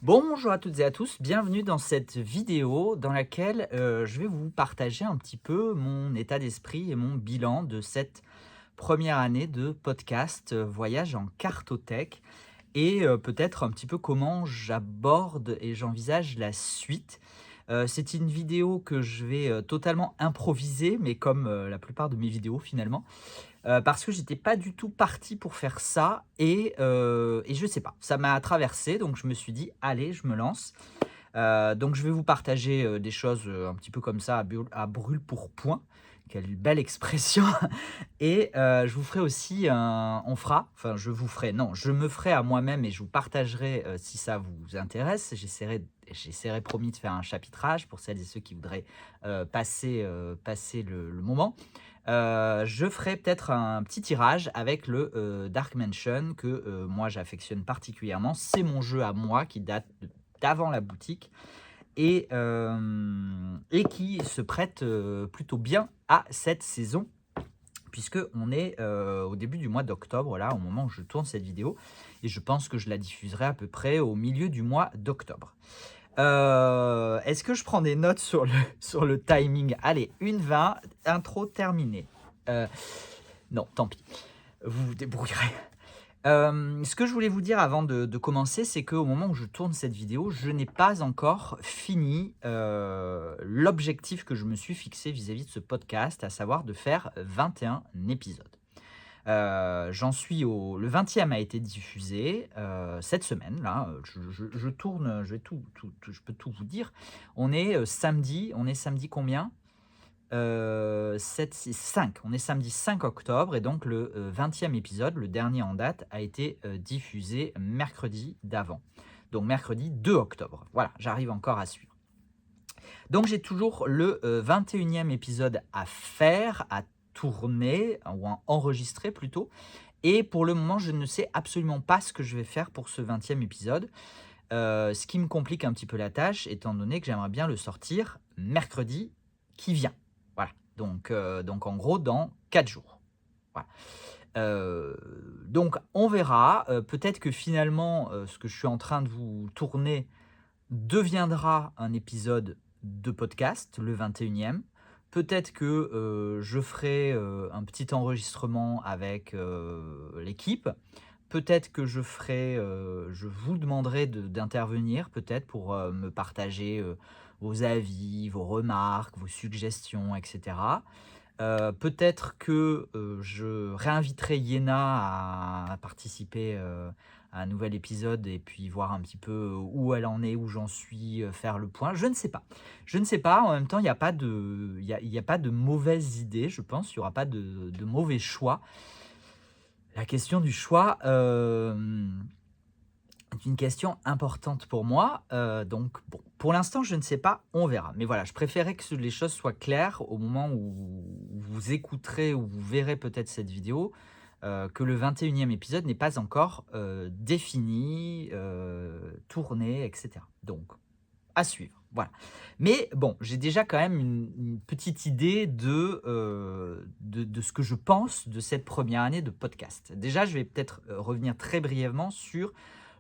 Bonjour à toutes et à tous, bienvenue dans cette vidéo dans laquelle je vais vous partager un petit peu mon état d'esprit et mon bilan de cette première année de podcast Voyage en cartothèque et peut-être un petit peu comment j'aborde et j'envisage la suite. C'est une vidéo que je vais totalement improviser, mais comme la plupart de mes vidéos finalement. Parce que j'étais pas du tout parti pour faire ça et je sais pas, ça m'a traversé donc je me suis dit: «Allez, je me lance». Donc je vais vous partager, des choses, un petit peu comme ça à brûle-pourpoint. Quelle belle expression et je vous ferai aussi enfin je vous ferai, non, je me ferai à moi-même et je vous partagerai, si ça vous intéresse. J'essaierai promis de faire un chapitrage pour celles et ceux qui voudraient, passer le moment. Je ferai peut-être un petit tirage avec le, Dark Mansion que, moi j'affectionne particulièrement. C'est mon jeu à moi qui date d'avant la boutique et qui se prête, plutôt bien à cette saison puisque on est, au début du mois d'octobre là, au moment où je tourne cette vidéo et je pense que je la diffuserai à peu près au milieu du mois d'octobre. Est-ce que je prends des notes sur le sur le timing? Allez, 1:20, intro terminée. Heu, non, tant pis, vous vous débrouillerez. Ce que je voulais vous dire avant de commencer, c'est qu'au moment où je tourne cette vidéo, je n'ai pas encore fini, l'objectif que je me suis fixé vis-à-vis de ce podcast, à savoir de faire 21 épisodes. J'en suis au le 20e a été diffusé, cette semaine là, je tourne, je vais tout je peux tout vous dire. On est samedi combien? 7, 6, 5. On est samedi 5 octobre et donc le, 20e épisode, le dernier en date, a été, diffusé mercredi d'avant. Donc mercredi 2 octobre. Voilà, j'arrive encore à suivre. Donc j'ai toujours le, 21e épisode à faire, à tourner ou à enregistrer plutôt et pour le moment, je ne sais absolument pas ce que je vais faire pour ce 20e épisode, ce qui me complique un petit peu la tâche étant donné que j'aimerais bien le sortir mercredi qui vient. Voilà, donc en gros dans 4 jours. Voilà. Donc on verra, peut-être que finalement, ce que je suis en train de vous tourner deviendra un épisode de podcast, le 21e. Peut-être que, je ferai, un petit enregistrement avec, l'équipe. Peut-être que je vous demanderai d'intervenir peut-être pour, me partager, vos avis, vos remarques, vos suggestions et cetera. Peut-être que, je réinviterai Iéna à participer, à un nouvel épisode et puis voir un petit peu, où elle en est, où j'en suis, faire le point. Je ne sais pas. Je ne sais pas. En même temps, il y a pas de mauvaises idées, je pense. Il y aura pas de mauvais choix. La question du choix, est une question importante pour moi, donc bon, pour l'instant, je ne sais pas, on verra. Mais voilà, je préférais que les choses soient claires au moment où vous écouterez ou vous verrez peut-être cette vidéo, que le 21e épisode n'est pas encore, défini, tourné et cetera. Donc à suivre, voilà. Mais bon, j'ai déjà quand même une petite idée de ce que je pense de cette première année de podcast. Déjà, je vais peut-être, revenir très brièvement sur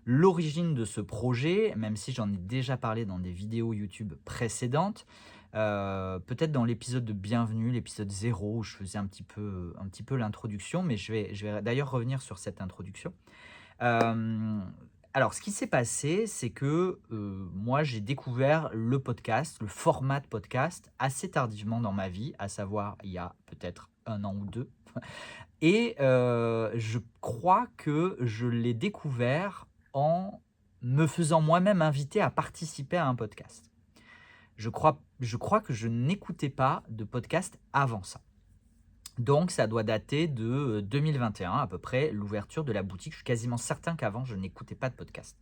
l'origine de ce projet, même si j'en ai déjà parlé dans des vidéos YouTube précédentes. Peut-être dans l'épisode de bienvenue, l'épisode 0 où je faisais un petit peu l'introduction, mais je vais d'ailleurs revenir sur cette introduction. Hem, alors ce qui s'est passé, c'est que, moi j'ai découvert le podcast, le format de podcast assez tardivement dans ma vie, à savoir il y a peut-être 1 an ou 2. Et je crois que je l'ai découvert en me faisant moi-même inviter à participer à un podcast. Je crois que je n'écoutais pas de podcast avant ça. Donc ça doit dater de, 2021 à peu près, l'ouverture de la boutique. Je suis quasiment certain qu'avant je n'écoutais pas de podcast.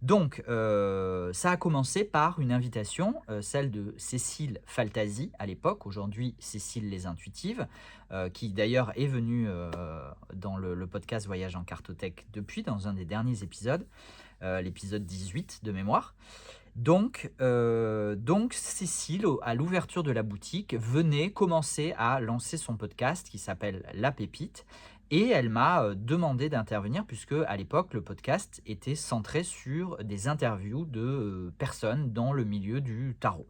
Donc ça a commencé par une invitation, celle de Cécile Faltasi à l'époque, aujourd'hui Cécile Les Intuitives, qui d'ailleurs est venue, dans le podcast Voyage en cartothèque depuis, dans un des derniers épisodes, l'épisode 18 de mémoire. Donc Cécile, à l'ouverture de la boutique, venait commencer à lancer son podcast qui s'appelle La Pépite et elle m'a demandé d'intervenir puisque à l'époque, le podcast était centré sur des interviews de personnes dans le milieu du tarot.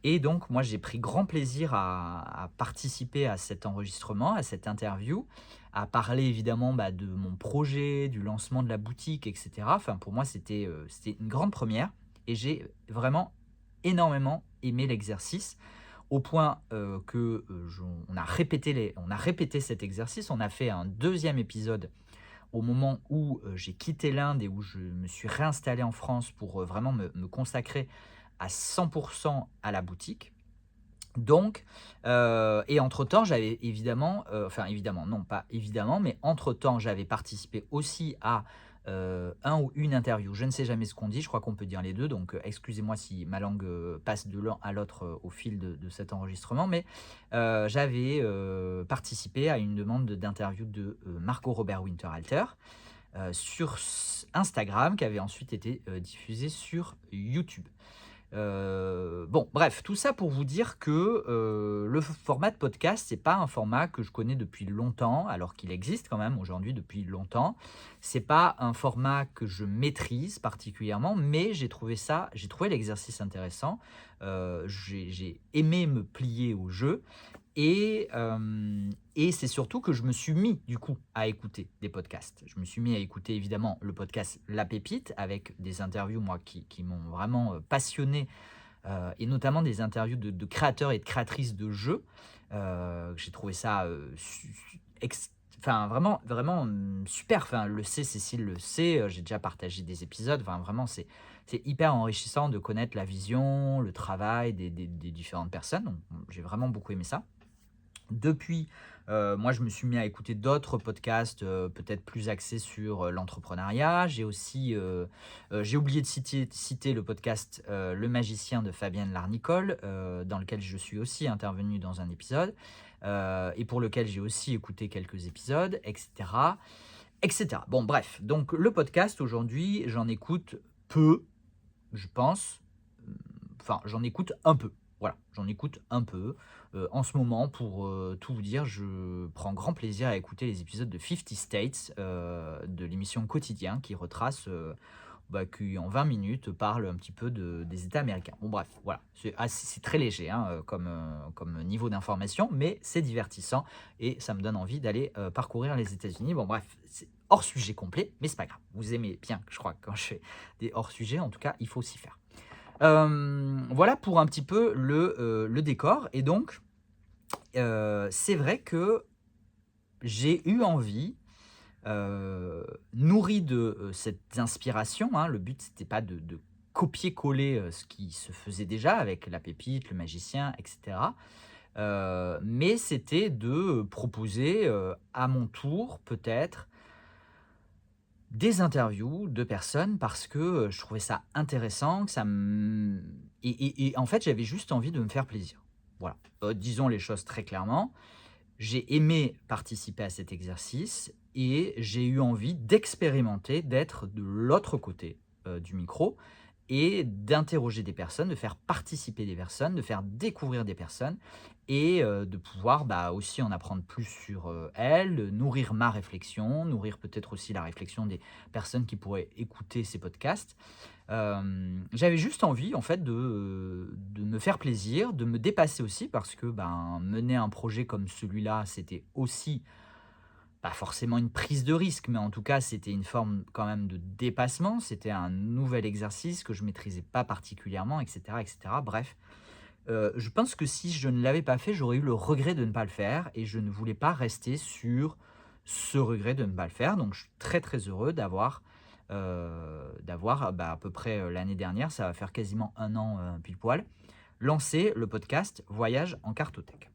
Et donc, moi, j'ai pris grand plaisir à participer à cet enregistrement, à cette interview, à parler évidemment de mon projet, du lancement de la boutique, etc. Enfin, pour moi, c'était une grande première et j'ai vraiment énormément aimé l'exercice au point on a répété cet exercice. On a fait un deuxième épisode au moment où j'ai quitté l'Inde et où je me suis réinstallé en France pour vraiment me consacrer à 100% à la boutique. Donc, et entre-temps, j'avais évidemment, enfin évidemment, non pas évidemment, mais entre-temps, j'avais participé aussi à un ou une interview. Je ne sais jamais ce qu'on dit, je crois qu'on peut dire les deux, donc excusez-moi si ma langue passe de l'un à l'autre au fil de cet enregistrement, mais j'avais participé à une demande d'interview de Margot Robert Winterhalter sur Instagram, qui avait ensuite été diffusée sur YouTube. Bon, bref, tout ça pour vous dire que le format de podcast, c'est pas un format que je connais depuis longtemps, alors qu'il existe quand même aujourd'hui depuis longtemps. C'est pas un format que je maîtrise particulièrement, mais j'ai trouvé l'exercice intéressant. J'ai aimé me plier au jeu et c'est surtout que je me suis mis, du coup, à écouter des podcasts. Je me suis mis à écouter, évidemment, le podcast La Pépite, avec des interviews, moi, qui m'ont vraiment passionné, et notamment des interviews de créateurs et de créatrices de jeux. J'ai trouvé ça enfin, vraiment, vraiment super. Enfin, Cécile le sait, j'ai déjà partagé des épisodes. Enfin, vraiment, c'est hyper enrichissant de connaître la vision, le travail des différentes personnes. Donc, j'ai vraiment beaucoup aimé ça. Depuis, moi, je me suis mis à écouter d'autres podcasts, peut-être plus axés sur l'entrepreneuriat. J'ai aussi, j'ai oublié de citer le podcast Le Magicien de Fabienne Larnicole, dans lequel je suis aussi intervenu dans un épisode, et pour lequel j'ai aussi écouté quelques épisodes, etc., etc. Bon, bref, donc le podcast aujourd'hui, j'en écoute peu, je pense. Enfin, j'en écoute un peu. Voilà, j'en écoute un peu. En ce moment, pour tout vous dire, je prends grand plaisir à écouter les épisodes de 50 States, de l'émission Quotidien, qui retrace, qui en 20 minutes parle un petit peu des États américains. Bon bref, voilà, c'est très léger comme niveau d'information, mais c'est divertissant et ça me donne envie d'aller parcourir les États-Unis. Bon bref, c'est hors sujet complet, mais c'est pas grave. Vous aimez bien, je crois, quand je fais des hors sujets, en tout cas, il faut s'y faire. Voilà pour un petit peu le décor. Et donc, c'est vrai que j'ai eu envie, nourri de cette inspiration, hein, le but c'était pas de copier-coller ce qui se faisait déjà avec La Pépite, Le Magicien, etc. Mais c'était de proposer à mon tour peut-être des interviews de personnes parce que je trouvais ça intéressant, que ça me et en fait, j'avais juste envie de me faire plaisir. Voilà, disons les choses très clairement. J'ai aimé participer à cet exercice et j'ai eu envie d'expérimenter, d'être de l'autre côté, du micro et d'interroger des personnes, de faire participer des personnes, de faire découvrir des personnes et de pouvoir, aussi en apprendre plus sur, elles, nourrir ma réflexion, nourrir peut-être aussi la réflexion des personnes qui pourraient écouter ces podcasts. J'avais juste envie en fait de me faire plaisir, de me dépasser aussi parce que, mener un projet comme celui-là, c'était aussi pas forcément une prise de risque, mais en tout cas, c'était une forme quand même de dépassement. C'était un nouvel exercice que je maîtrisais pas particulièrement, et cetera, et cetera. Bref, je pense que si je ne l'avais pas fait, j'aurais eu le regret de ne pas le faire et je ne voulais pas rester sur ce regret de ne pas le faire. Donc je suis très, très heureux d'avoir, à peu près, l'année dernière, ça va faire quasiment un an, pile poil, lancé le podcast Voyage en cartothèque.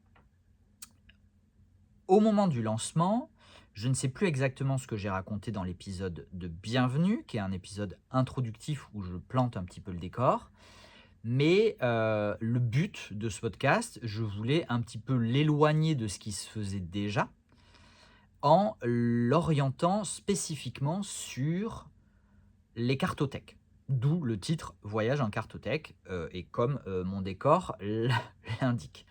Au moment du lancement, je ne sais plus exactement ce que j'ai raconté dans l'épisode de Bienvenue, qui est un épisode introductif où je plante un petit peu le décor. Mais le but de ce podcast, je voulais un petit peu l'éloigner de ce qui se faisait déjà, en l'orientant spécifiquement sur les cartothèques. D'où le titre Voyage en cartothèque, et comme mon décor l'indique.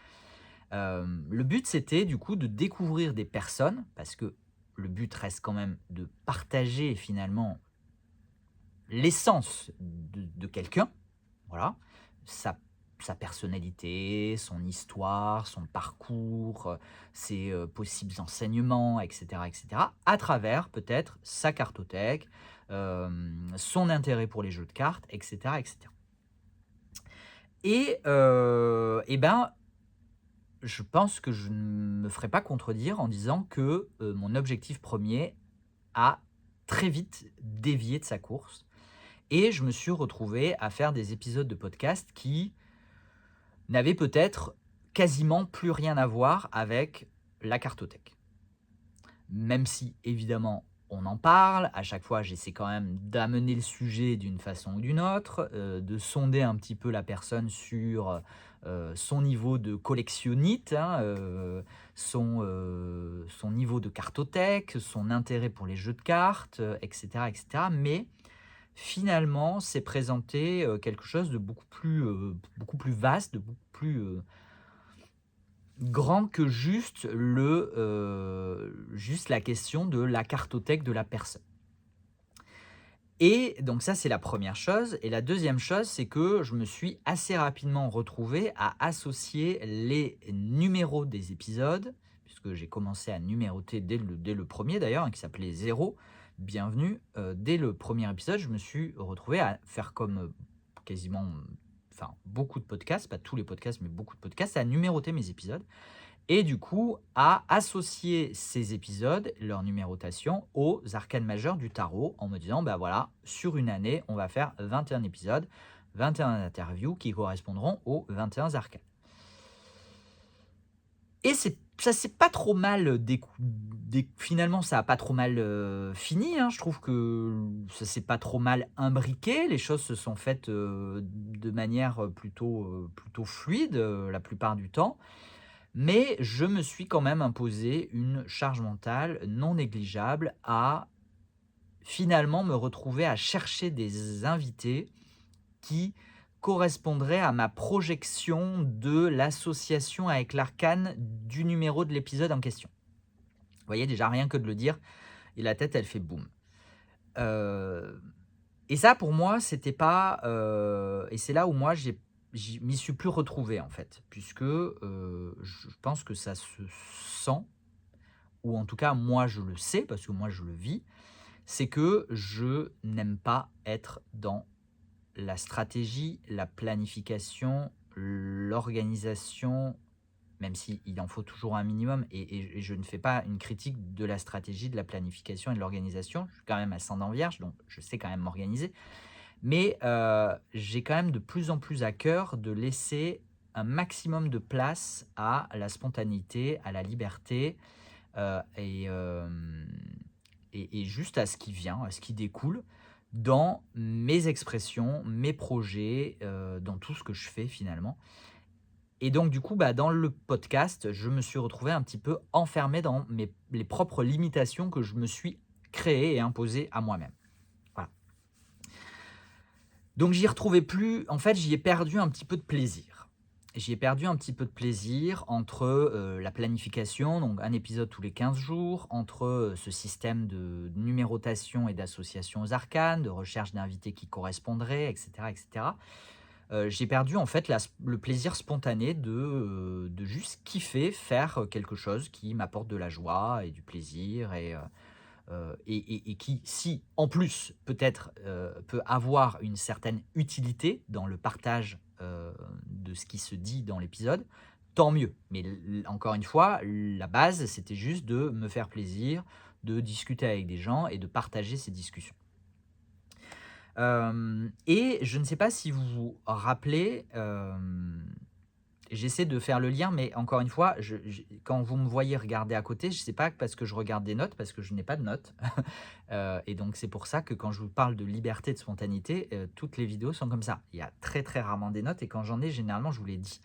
Le but, c'était du coup de découvrir des personnes, parce que le but reste quand même de partager finalement l'essence de quelqu'un, voilà, sa sa personnalité, son histoire, son parcours, ses, possibles enseignements et cetera, à travers peut-être sa cartothèque, son intérêt pour les jeux de cartes et cetera et ben, je pense que je ne me ferai pas contredire en disant que, mon objectif premier a très vite dévié de sa course et je me suis retrouvé à faire des épisodes de podcast qui n'avaient peut-être quasiment plus rien à voir avec la cartothèque. Même si évidemment on en parle, à chaque fois j'essaie quand même d'amener le sujet d'une façon ou d'une autre, de sonder un petit peu la personne sur, son niveau de collectionnite, hein, son niveau de cartothèque, son intérêt pour les jeux de cartes, et cetera. Mais finalement, c'est présenté, quelque chose de beaucoup plus vaste, de beaucoup plus, grand que juste la question de la cartothèque de la personne. Et donc ça, c'est la première chose et la deuxième chose, c'est que je me suis assez rapidement retrouvé à associer les numéros des épisodes, puisque j'ai commencé à numéroter dès le 1er d'ailleurs, hein, qui s'appelait 0, bienvenue. Dès le premier épisode, je me suis retrouvé à faire comme, quasiment, enfin beaucoup de podcasts, pas tous les podcasts, mais beaucoup de podcasts, à numéroter mes épisodes et du coup à associer ces épisodes, leur numérotation, aux arcanes majeures du tarot en me disant: «Bah, voilà, sur une année, on va faire 21 épisodes, 21 interviews qui correspondront aux 21 arcanes». Et ça s'est pas trop mal finalement, ça a pas trop mal, fini, hein. Je trouve que ça s'est pas trop mal imbriqué. Les choses se sont faites, de manière, plutôt fluide, la plupart du temps. Mais je me suis quand même imposé une charge mentale non négligeable à, finalement, me retrouver à chercher des invités qui correspondraient à ma projection de l'association avec l'arcane du numéro de l'épisode en question. Vous voyez, déjà rien que de le dire et la tête elle fait boum. Heu et ça pour moi c'était pas, et c'est là où moi j'y m'y suis plus retrouvé en fait, puisque, je pense que ça se sent, ou en tout cas moi je le sais parce que moi je le vis, c'est que je n'aime pas être dans la stratégie, la planification, l'organisation, même s'il en faut toujours un minimum et je ne fais pas une critique de la stratégie, de la planification et de l'organisation. Je suis quand même ascendant Vierge, donc je sais quand même m'organiser. Mais, j'ai quand même de plus en plus à cœur de laisser un maximum de place à la spontanéité, à la liberté, et juste à ce qui vient, à ce qui découle dans mes expressions, mes projets, dans tout ce que je fais finalement. Et donc du coup, bah, dans le podcast, je me suis retrouvé un petit peu enfermé dans les propres limitations que je me suis créées et imposées à moi-même. Voilà. Donc j'y retrouvais plus, en fait, j'y ai perdu un petit peu de plaisir. J'y ai perdu un petit peu de plaisir entre, la planification, donc un épisode tous les 15 jours, entre, ce système de numérotation et d'association aux arcanes, de recherche d'invités qui correspondraient et cetera. J'ai perdu en fait le plaisir spontané de juste kiffer faire, quelque chose qui m'apporte de la joie et du plaisir et qui, si en plus peut-être, peut avoir une certaine utilité dans le partage, de ce qui se dit dans l'épisode, tant mieux. Mais encore une fois, la base, c'était juste de me faire plaisir, de discuter avec des gens et de partager ces discussions. Et je ne sais pas si vous vous rappelez, j'essaie de faire le lien, mais encore une fois, quand vous me voyez regarder à côté, je sais pas parce que je regarde des notes, parce que je n'ai pas de notes. Et donc c'est pour ça que quand je vous parle de liberté, de spontanéité, toutes les vidéos sont comme ça. Il y a très, très rarement des notes et quand j'en ai, généralement, je vous les dis.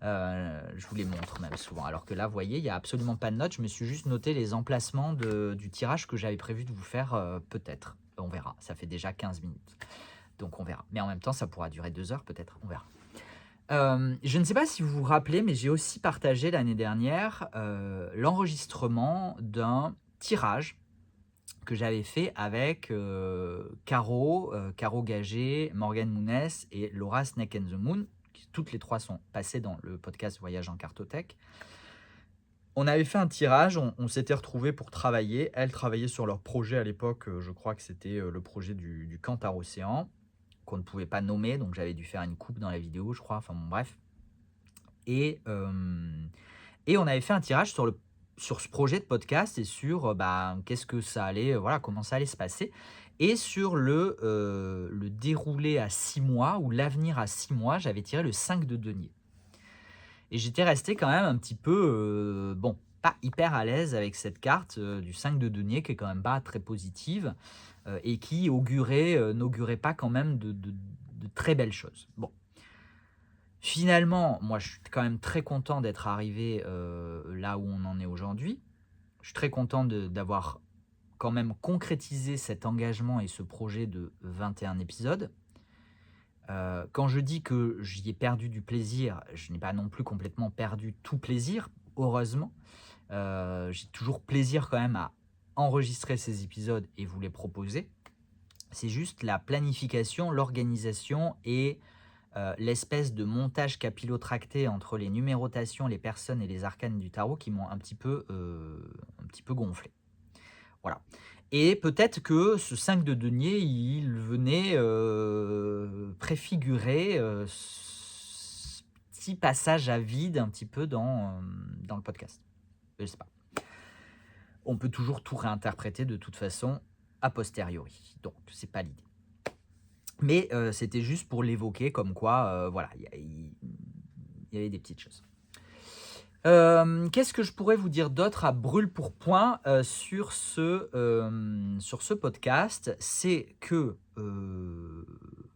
Je vous les montre même souvent. Alors que là, vous voyez, il y a absolument pas de notes. Je me suis juste noté les emplacements du tirage que j'avais prévu de vous faire, peut-être. On verra. Ça fait déjà 15 minutes. Donc on verra. Mais en même temps, ça pourra durer 2 heures peut-être. On verra. Je ne sais pas si vous vous rappelez, mais j'ai aussi partagé l'année dernière, l'enregistrement d'un tirage que j'avais fait avec Caro Gagé, Morgane Mounès et Laura Snake and the Moon, qui toutes les 3 sont passées dans le podcast Voyage en cartothèque. On avait fait un tirage, on s'était retrouvés pour travailler. Elles travaillaient sur leur projet à l'époque, je crois que c'était le projet du Cantar Océan, qu'on ne pouvait pas nommer, donc j'avais dû faire une coupe dans la vidéo, je crois, enfin bon, bref. Et on avait fait un tirage sur ce projet de podcast et sur qu'est-ce que ça allait, voilà, comment ça allait se passer. Et sur le déroulé à 6 mois ou l'avenir à 6 mois, j'avais tiré le 5 de denier. Et j'étais resté quand même un petit peu, pas hyper à l'aise avec cette carte du 5 de denier qui est quand même pas très positive et qui n'augurait pas quand même de très belles choses. Bon. Finalement, moi, je suis quand même très content d'être arrivé là où on en est aujourd'hui. Je suis très content d'avoir quand même concrétisé cet engagement et ce projet de 21 épisodes. Quand je dis que j'y ai perdu du plaisir, je n'ai pas non plus complètement perdu tout plaisir, heureusement. J'ai toujours plaisir quand même à enregistrer ces épisodes et vous les proposer. C'est juste la planification, l'organisation et l'espèce de montage capillotracté entre les numérotations, les personnes et les arcanes du tarot qui m'ont un petit peu gonflé. Voilà. Et peut-être que ce 5 de denier, il venait préfigurer ce petit passage à vide un petit peu dans le podcast. Je ne sais pas. On peut toujours tout réinterpréter de toute façon a posteriori. Donc, c'est pas l'idée. Mais c'était juste pour l'évoquer comme quoi, voilà, il y avait des petites choses. Qu'est-ce que je pourrais vous dire d'autre à brûle-pourpoint sur ce podcast? C'est que,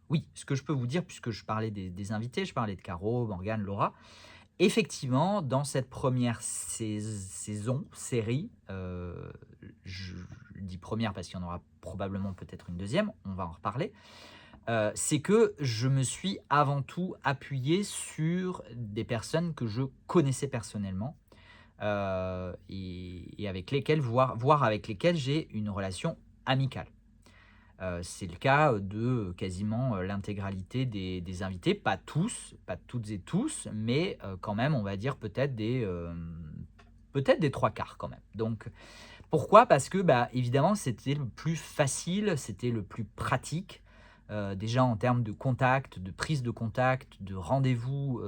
oui, ce que je peux vous dire, puisque je parlais des invités, je parlais de Caro, Morgane, Laura. Effectivement, dans cette première série, je dis première parce qu'il y en aura probablement peut-être une deuxième, on va en reparler. C'est que je me suis avant tout appuyé sur des personnes que je connaissais personnellement et avec lesquelles, voire avec lesquelles j'ai une relation amicale. C'est le cas de quasiment l'intégralité des invités, pas tous, pas toutes et tous, mais quand même, on va dire peut-être des 3/4 quand même. Donc, pourquoi? Parce que, évidemment, c'était le plus facile, c'était le plus pratique, déjà en termes de contact, de prise de contact, de rendez-vous,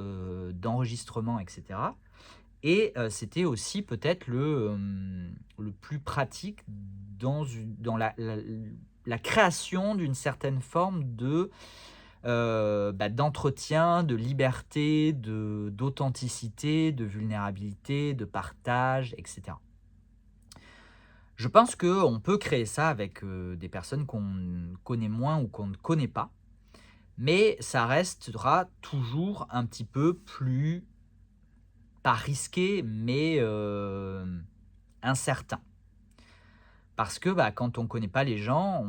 d'enregistrement et cetera. Et c'était aussi peut-être le plus pratique dans la création d'une certaine forme d'entretien, de liberté, d'authenticité, de vulnérabilité, de partage et cetera. Je pense qu'on peut créer ça avec des personnes qu'on connaît moins ou qu'on ne connaît pas, mais ça restera toujours un petit peu plus, pas risqué, mais incertain. Parce que quand on ne connaît pas les gens,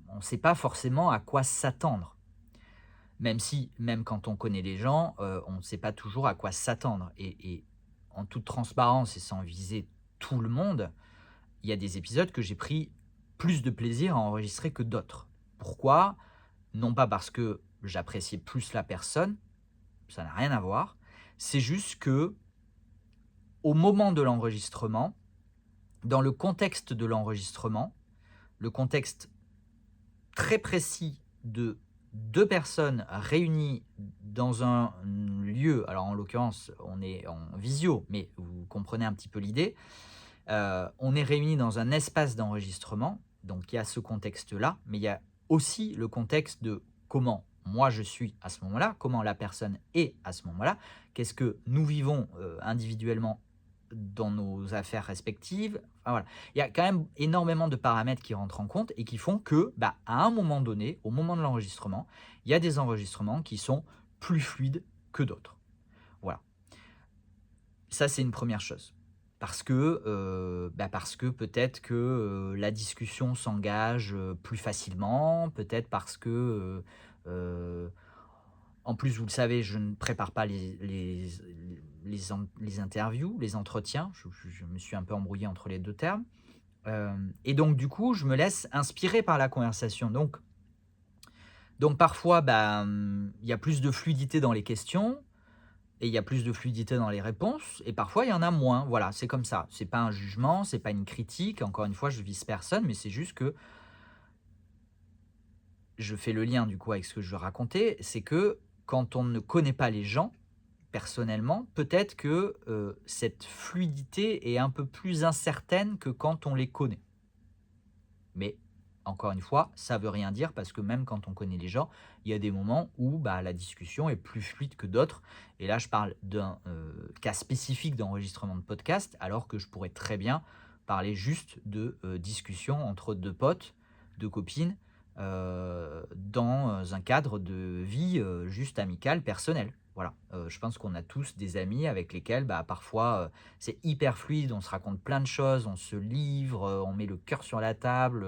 on ne sait pas forcément à quoi s'attendre. Même quand on connaît les gens, on ne sait pas toujours à quoi s'attendre. Et en toute transparence et sans viser tout le monde, il y a des épisodes que j'ai pris plus de plaisir à enregistrer que d'autres. Pourquoi? Non pas parce que j'appréciais plus la personne, ça n'a rien à voir. C'est juste que, au moment de l'enregistrement, dans le contexte de l'enregistrement, le contexte très précis de 2 personnes réunies dans un lieu, alors en l'occurrence, on est en visio, mais vous comprenez un petit peu l'idée. On est réunis dans un espace d'enregistrement, donc il y a ce contexte-là, mais il y a aussi le contexte de comment moi je suis à ce moment-là, comment la personne est à ce moment-là, qu'est-ce que nous vivons individuellement dans nos affaires respectives. Enfin, voilà. Il y a quand même énormément de paramètres qui rentrent en compte et qui font que, à un moment donné, au moment de l'enregistrement, il y a des enregistrements qui sont plus fluides que d'autres. Voilà. Ça, c'est une première chose. Parce que peut-être que la discussion s'engage plus facilement, peut-être parce que En plus, vous le savez, je ne prépare pas les interviews, les entretiens. Je me suis un peu embrouillé entre les 2 termes. Et donc du coup, je me laisse inspirer par la conversation. Donc parfois, il y a plus de fluidité dans les questions et il y a plus de fluidité dans les réponses et parfois il y en a moins. Voilà, c'est comme ça. C'est pas un jugement, c'est pas une critique. Encore une fois, je vise personne, mais c'est juste que je fais le lien du coup avec ce que je racontais, c'est que quand on ne connaît pas les gens, personnellement, peut-être que, cette fluidité est un peu plus incertaine que quand on les connaît. Mais encore une fois, ça veut rien dire parce que même quand on connaît les gens, il y a des moments où, la discussion est plus fluide que d'autres et là, je parle d'un, cas spécifique d'enregistrement de podcast, alors que je pourrais très bien parler juste de, discussions entre 2 potes, 2 copines, dans un cadre de vie, juste amicale, personnelle. Voilà, je pense qu'on a tous des amis avec lesquels, parfois, c'est hyper fluide, on se raconte plein de choses, on se livre, on met le cœur sur la table,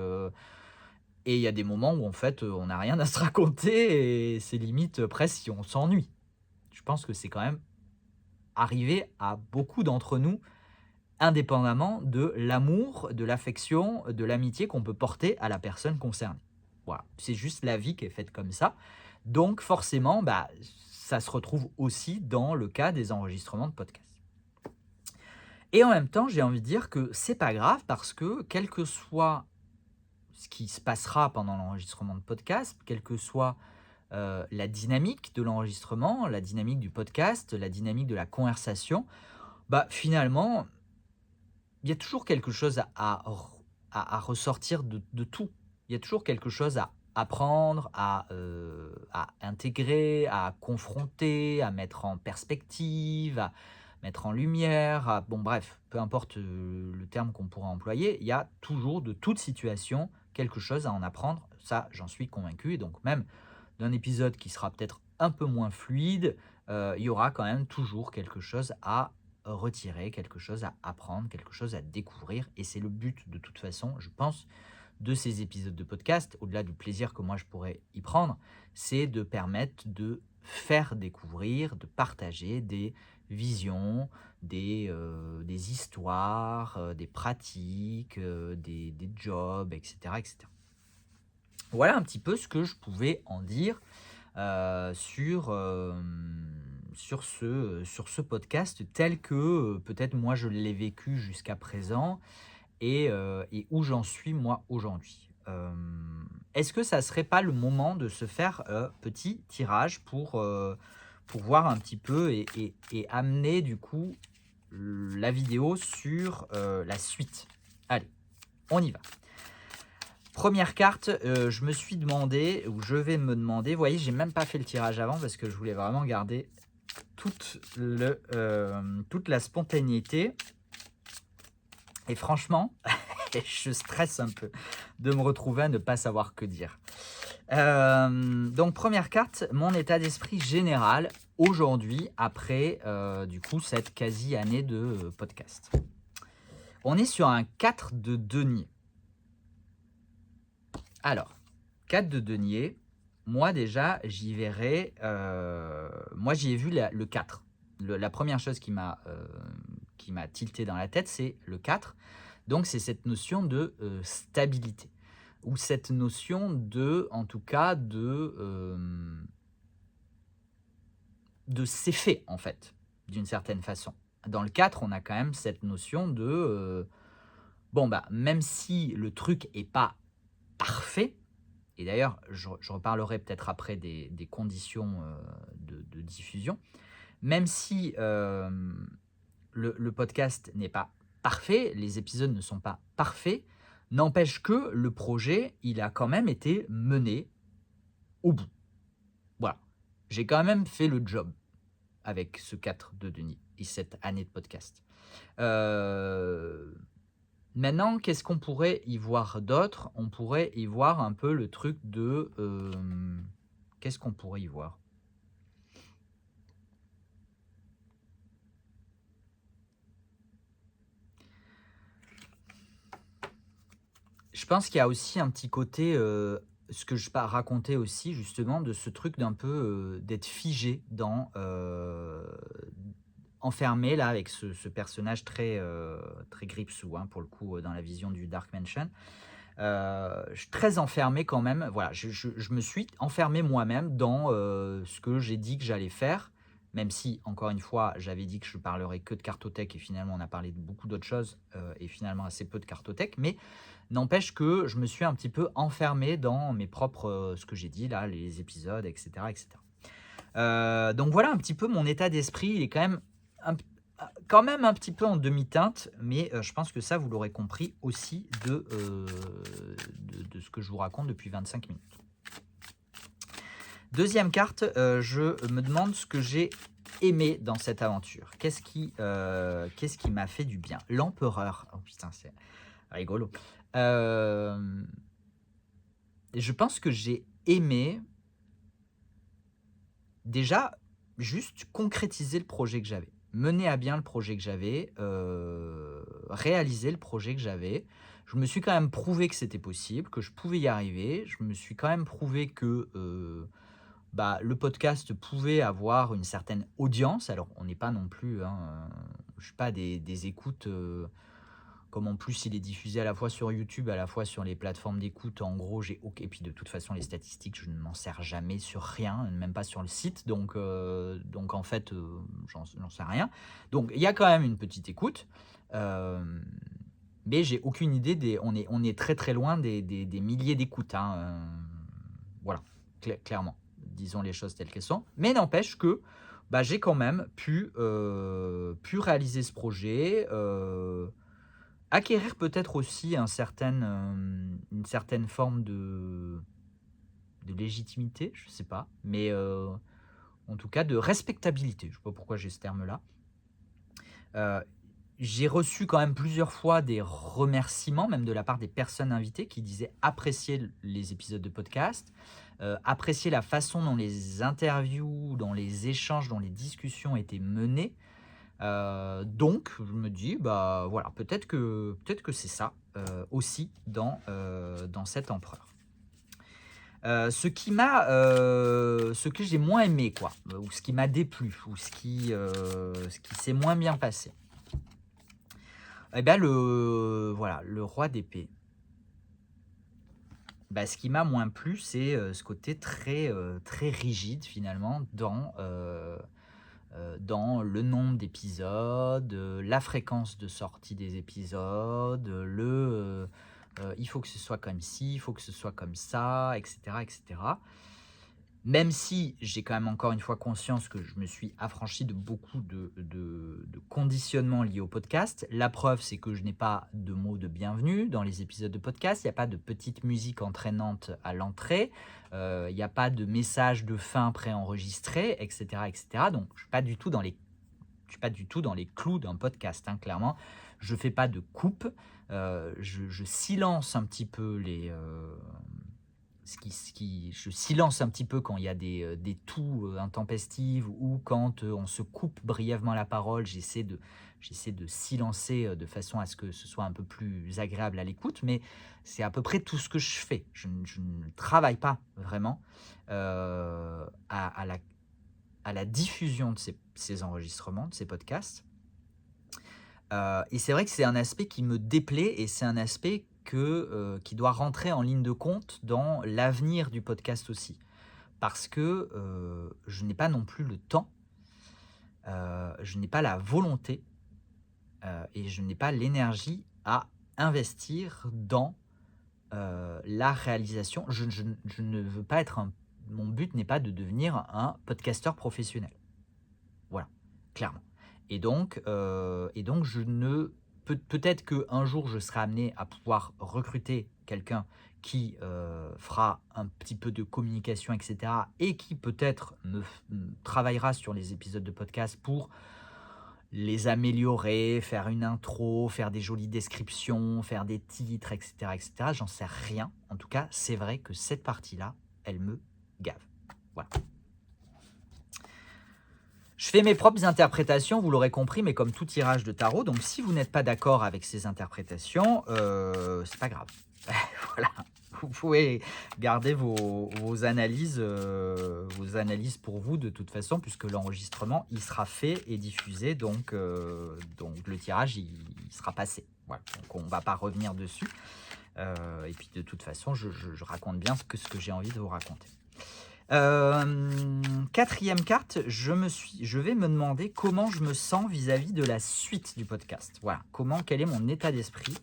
et il y a des moments où en fait, on n'a rien à se raconter et c'est limite, presque si on s'ennuie. Je pense que c'est quand même arrivé à beaucoup d'entre nous, indépendamment de l'amour, de l'affection, de l'amitié qu'on peut porter à la personne concernée. Voilà, c'est juste la vie qui est faite comme ça. Donc forcément, ça se retrouve aussi dans le cas des enregistrements de podcasts. Et en même temps, j'ai envie de dire que c'est pas grave parce que quel que soit ce qui se passera pendant l'enregistrement de podcast, quelle que soit, la dynamique de l'enregistrement, la dynamique du podcast, la dynamique de la conversation, finalement, il y a toujours quelque chose à ressortir de tout. Il y a toujours quelque chose à apprendre, à intégrer, à confronter, à mettre en perspective, à mettre en lumière, bon bref, peu importe, le terme qu'on pourra employer, il y a toujours de toute situation quelque chose à en apprendre. Ça, j'en suis convaincu et donc même d'un épisode qui sera peut-être un peu moins fluide, il y aura quand même toujours quelque chose à retirer, quelque chose à apprendre, quelque chose à découvrir et c'est le but de toute façon, je pense, de ces épisodes de podcast, au-delà du plaisir que moi je pourrais y prendre, c'est de permettre de faire découvrir, de partager des visions, des histoires, des pratiques, des jobs, etc., etc. Voilà un petit peu ce que je pouvais en dire sur ce podcast tel que, peut-être moi je l'ai vécu jusqu'à présent et où j'en suis moi aujourd'hui. Est-ce que ça serait pas le moment de se faire, petit tirage pour voir un petit peu et amener du coup la vidéo sur, la suite? Allez, on y va. Première carte, je me suis demandé ou je vais me demander, vous voyez, j'ai même pas fait le tirage avant parce que je voulais vraiment garder toute la spontanéité et franchement, je stresse un peu de me retrouver à ne pas savoir que dire. Donc première carte, mon état d'esprit général aujourd'hui après, du coup, cette quasi année de, podcast. On est sur un 4 de denier. Alors, 4 de denier, moi déjà, j'y verrais, moi j'y ai vu le 4. La première chose qui m'a tilté dans la tête, c'est le 4. Donc c'est cette notion de, stabilité ou cette notion de, en tout cas, de «c'est fait» en fait, d'une certaine façon. Dans le 4, on a quand même cette notion de, bon, même si le truc est pas parfait. Et d'ailleurs, je reparlerai peut-être après des conditions, de diffusion. Même si, le podcast n'est pas parfait, les épisodes ne sont pas parfaits, n'empêche que le projet, il a quand même été mené au bout. Voilà. J'ai quand même fait le job avec ce 4 de Denis et cette année de podcast. Heu Maintenant, qu'est-ce qu'on pourrait y voir d'autre? On pourrait y voir un peu le truc de, qu'est-ce qu'on pourrait y voir? Je pense qu'il y a aussi un petit côté, ce que je racontais aussi justement de ce truc d'un peu, d'être figé dans, enfermé là avec ce personnage très, très Gripsou, hein, pour le coup, dans la vision du Dark Mansion. Je suis très enfermé quand même, voilà, je me suis enfermé moi-même dans, ce que j'ai dit que j'allais faire, même si encore une fois, j'avais dit que je parlerais que de cartothèque et finalement on a parlé de beaucoup d'autres choses, et finalement assez peu de cartothèque. Mais n'empêche que je me suis un petit peu enfermé dans mes propres, ce que j'ai dit là, les épisodes et cetera et cetera. Donc voilà un petit peu mon état d'esprit, il est quand même un petit peu en demi-teinte, mais je pense que ça, vous l'aurez compris aussi de ce que je vous raconte depuis 25 minutes. Deuxième carte, je me demande ce que j'ai aimé dans cette aventure. Qu'est-ce qui m'a fait du bien? L'empereur. Oh putain, c'est rigolo. Je pense que j'ai aimé déjà juste concrétiser le projet que j'avais. Mener à bien le projet que j'avais, réaliser le projet que j'avais. Je me suis quand même prouvé que c'était possible, que je pouvais y arriver. Je me suis quand même prouvé que, bah, le podcast pouvait avoir une certaine audience. Alors on n'est pas non plus, hein, je suis pas des écoutes, comme en plus il est diffusé à la fois sur YouTube, à la fois sur les plateformes d'écoute, en gros, j'ai auc et puis de toute façon les statistiques, je ne m'en sers jamais sur rien, même pas sur le site, donc en fait, j'en sais rien. Donc il y a quand même une petite écoute, hem, mais j'ai aucune idée des on est très, très loin des milliers d'écoutes, hein, voilà, clairement. Disons les choses telles qu'elles sont. Mais n'empêche que, bah, j'ai quand même pu réaliser ce projet, acquérir peut-être aussi une certaine forme de légitimité, je sais pas, mais en tout cas de respectabilité. Je sais pas pourquoi j'ai ce terme-là. Heu, j'ai reçu quand même plusieurs fois des remerciements, même de la part des personnes invitées qui disaient apprécier les épisodes de podcast, apprécier la façon dont les interviews, dont les échanges, dont les discussions étaient menées. Donc je me dis: «Bah, voilà, peut-être que c'est ça, aussi dans cet empereur». Ce que j'ai moins aimé quoi, ou ce qui m'a déplu, ou ce qui s'est moins bien passé. Et bah, le roi d'épée. Bah, ce qui m'a moins plu, c'est, ce côté très, très rigide finalement dans le nombre d'épisodes, la fréquence de sortie des épisodes, il faut que ce soit comme ci, il faut que ce soit comme ça, et cetera, et cetera. Même si j'ai quand même encore une fois conscience que je me suis affranchi de beaucoup de conditionnements liés au podcast. La preuve, c'est que je n'ai pas de mots de bienvenue dans les épisodes de podcast. Il n'y a pas de petite musique entraînante à l'entrée. Il n'y a pas de message de fin préenregistré, et cetera, et cetera. Donc, je ne suis pas du tout dans les clous d'un podcast, hein, clairement. Je ne fais pas de coupe. Je silence un petit peu je silence un petit peu quand il y a des toux, intempestives, ou quand, on se coupe brièvement la parole. J'essaie de silencer, de façon à ce que ce soit un peu plus agréable à l'écoute, mais c'est à peu près tout ce que je fais. Je ne travaille pas vraiment, à la diffusion de ces enregistrements, de ces podcasts. Et c'est vrai que c'est un aspect qui me déplaît, et c'est un aspect qui doit rentrer en ligne de compte dans l'avenir du podcast aussi. Parce que, je n'ai pas non plus le temps, je n'ai pas la volonté, et je n'ai pas l'énergie à investir dans, la réalisation. Je ne veux pas être un mon but n'est pas de devenir un podcasteur professionnel. Voilà, clairement. Et donc je ne peut-être qu'un jour je serai amené à pouvoir recruter quelqu'un qui, fera un petit peu de communication et cetera, et qui peut-être travaillera sur les épisodes de podcast pour les améliorer, faire une intro, faire des jolies descriptions, faire des titres et cetera et cetera. J'en sais rien. En tout cas, c'est vrai que cette partie-là, elle me gave. Voilà. Je fais mes propres interprétations, vous l'aurez compris, mais comme tout tirage de tarot. Donc si vous n'êtes pas d'accord avec ces interprétations, c'est pas grave. Voilà, vous pouvez garder vos analyses pour vous de toute façon, puisque l'enregistrement, il sera fait et diffusé, donc le tirage, il sera passé. Voilà, donc on ne va pas revenir dessus. Et puis de toute façon, je raconte bien ce que j'ai envie de vous raconter. Quatrième carte, je vais me demander comment je me sens vis-à-vis de la suite du podcast. Voilà, quel est mon état d'esprit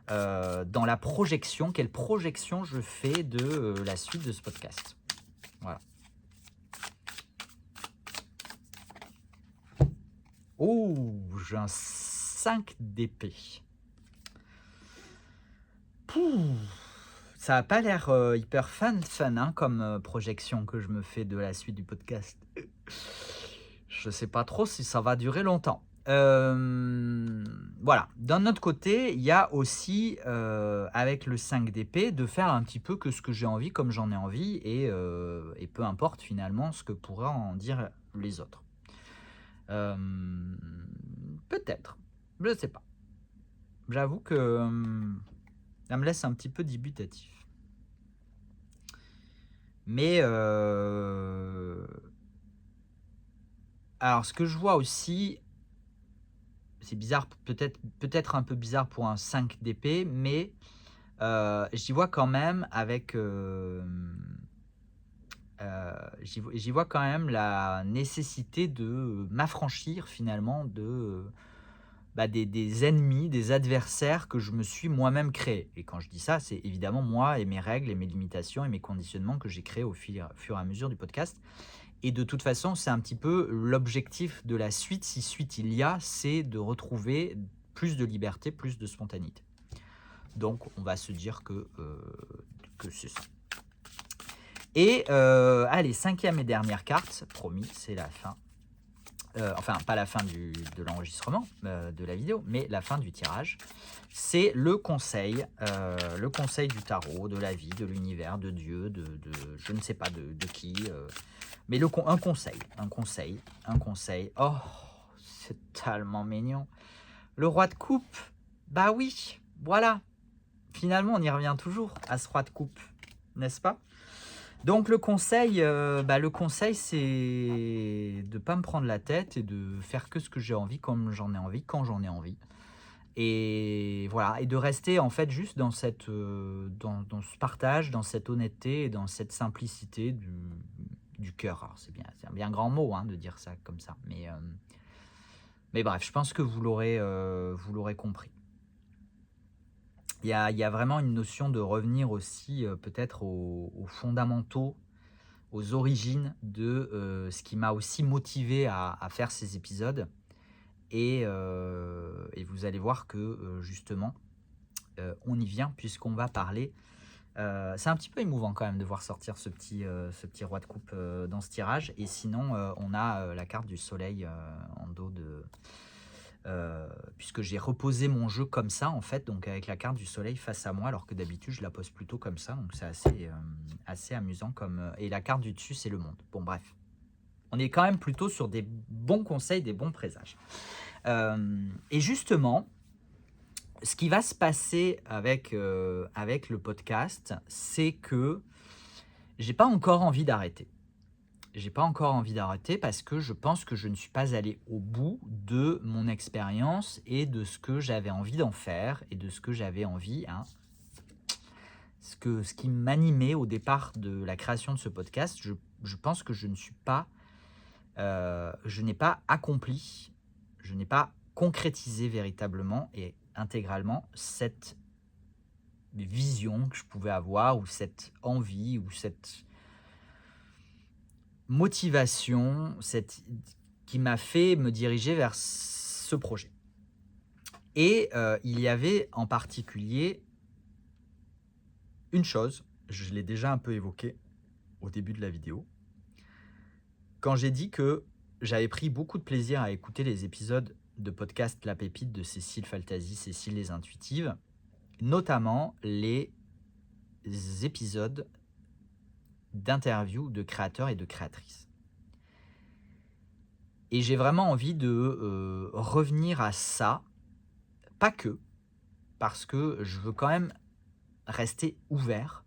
dans la projection, quelle projection je fais de la suite de ce podcast. Voilà. Oh, j'ai un 5 d'épée. Ça n'a pas l'air hyper fun hein, comme projection que je me fais de la suite du podcast. Je ne sais pas trop si ça va durer longtemps. Voilà. D'un autre côté, il y a aussi, avec le 5 d'épée, de faire un petit peu que ce que j'ai envie, comme j'en ai envie, et peu importe finalement ce que pourraient en dire les autres. Peut-être. Je ne sais pas. J'avoue que ça me laisse un petit peu dubitatif. Mais alors, ce que je vois aussi, c'est bizarre, peut-être un peu bizarre pour un 5 d'épée, mais j'y vois quand même j'y vois quand même la nécessité de m'affranchir finalement des ennemis, des adversaires que je me suis moi-même créés. Et quand je dis ça, c'est évidemment moi et mes règles et mes limitations et mes conditionnements que j'ai créés au fur et à mesure du podcast. Et de toute façon, c'est un petit peu l'objectif de la suite, si suite il y a, c'est de retrouver plus de liberté, plus de spontanéité. Donc, on va se dire que c'est ça. Et allez, cinquième et dernière carte, promis, c'est la fin. Enfin, pas la fin de l'enregistrement de la vidéo, mais la fin du tirage. C'est le conseil du tarot, de la vie, de l'univers, de Dieu, de je ne sais pas de qui, mais un conseil. Oh, c'est tellement mignon. Le roi de coupe, bah oui, voilà. Finalement, on y revient toujours à ce roi de coupe, n'est-ce pas? Donc le conseil, c'est de ne pas me prendre la tête et de faire que ce que j'ai envie, comme j'en ai envie, quand j'en ai envie. Et voilà, et de rester en fait juste dans ce partage, dans cette honnêteté et dans cette simplicité du cœur. Alors c'est un bien grand mot hein, de dire ça comme ça, mais bref, je pense que vous l'aurez compris. Il y a vraiment une notion de revenir aussi peut-être aux fondamentaux, aux origines de ce qui m'a aussi motivé à faire ces épisodes. Et vous allez voir que justement, on y vient puisqu'on va parler. C'est un petit peu émouvant quand même de voir sortir ce petit roi de coupe dans ce tirage. Et sinon, on a la carte du soleil en dos puisque j'ai reposé mon jeu comme ça en fait, donc avec la carte du soleil face à moi, alors que d'habitude je la pose plutôt comme ça, donc c'est assez amusant et la carte du dessus c'est le monde. Bon bref, on est quand même plutôt sur des bons conseils, des bons présages. Et justement, ce qui va se passer avec le podcast, c'est que j'ai pas encore envie d'arrêter. J'ai pas encore envie d'arrêter parce que je pense que je ne suis pas allé au bout de mon expérience et de ce que j'avais envie d'en faire et de ce que j'avais envie, hein. Ce qui m'animait au départ de la création de ce podcast, je pense que je n'ai pas accompli, je n'ai pas concrétisé véritablement et intégralement cette vision que je pouvais avoir ou cette envie ou cette motivation qui m'a fait me diriger vers ce projet. Et il y avait en particulier une chose, je l'ai déjà un peu évoqué au début de la vidéo, quand j'ai dit que j'avais pris beaucoup de plaisir à écouter les épisodes de podcast La Pépite de Cécile Faltasi, Cécile les Intuitives, notamment les épisodes d'interviews de créateurs et de créatrices. Et j'ai vraiment envie de revenir à ça, pas que, parce que je veux quand même rester ouvert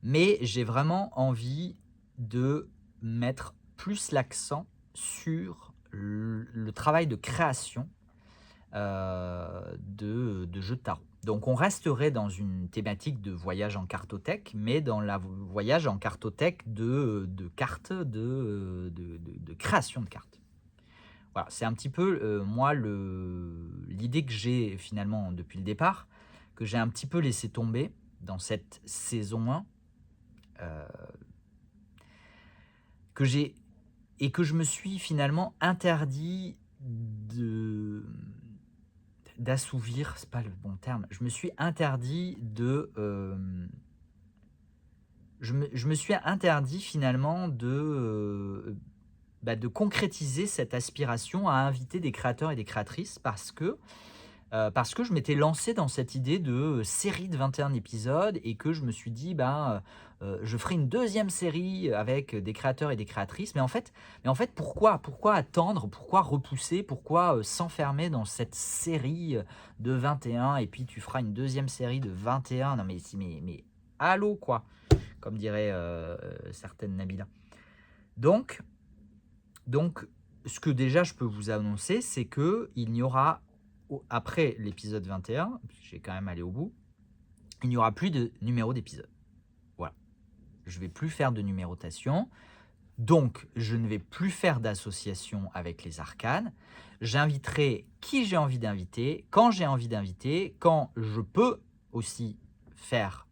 Mais j'ai vraiment envie de mettre plus l'accent sur le travail de création, de jeux de tarot. Donc on resterait dans une thématique de voyage en cartothèque, mais dans la voyage en cartothèque de cartes, de création de cartes. Voilà, c'est un petit peu, moi l'idée que j'ai finalement depuis le départ, que j'ai un petit peu laissé tomber dans cette saison 1, heu, que j'ai et que je me suis finalement interdit de d'assouvir, c'est pas le bon terme. Je me suis interdit je me suis interdit finalement de concrétiser cette aspiration à inviter des créateurs et des créatrices parce que je m'étais lancé dans cette idée de série de 21 épisodes et que je me suis dit: «Ben, je ferai une deuxième série avec des créateurs et des créatrices». Mais en fait, pourquoi attendre? Pourquoi repousser? Pourquoi, s'enfermer dans cette série, de 21 et puis tu feras une deuxième série de 21? Non mais mais allô quoi? Comme dirait, certaine Nabila. Donc donc, ce que déjà je peux vous annoncer, c'est qu'il n'y aura après l'épisode 21, j'ai quand même allé au bout, il n'y aura plus de numéro d'épisode. Voilà. Je ne vais plus faire de numérotation. Donc, je ne vais plus faire d'association avec les arcanes. J'inviterai qui j'ai envie d'inviter, quand je peux aussi faire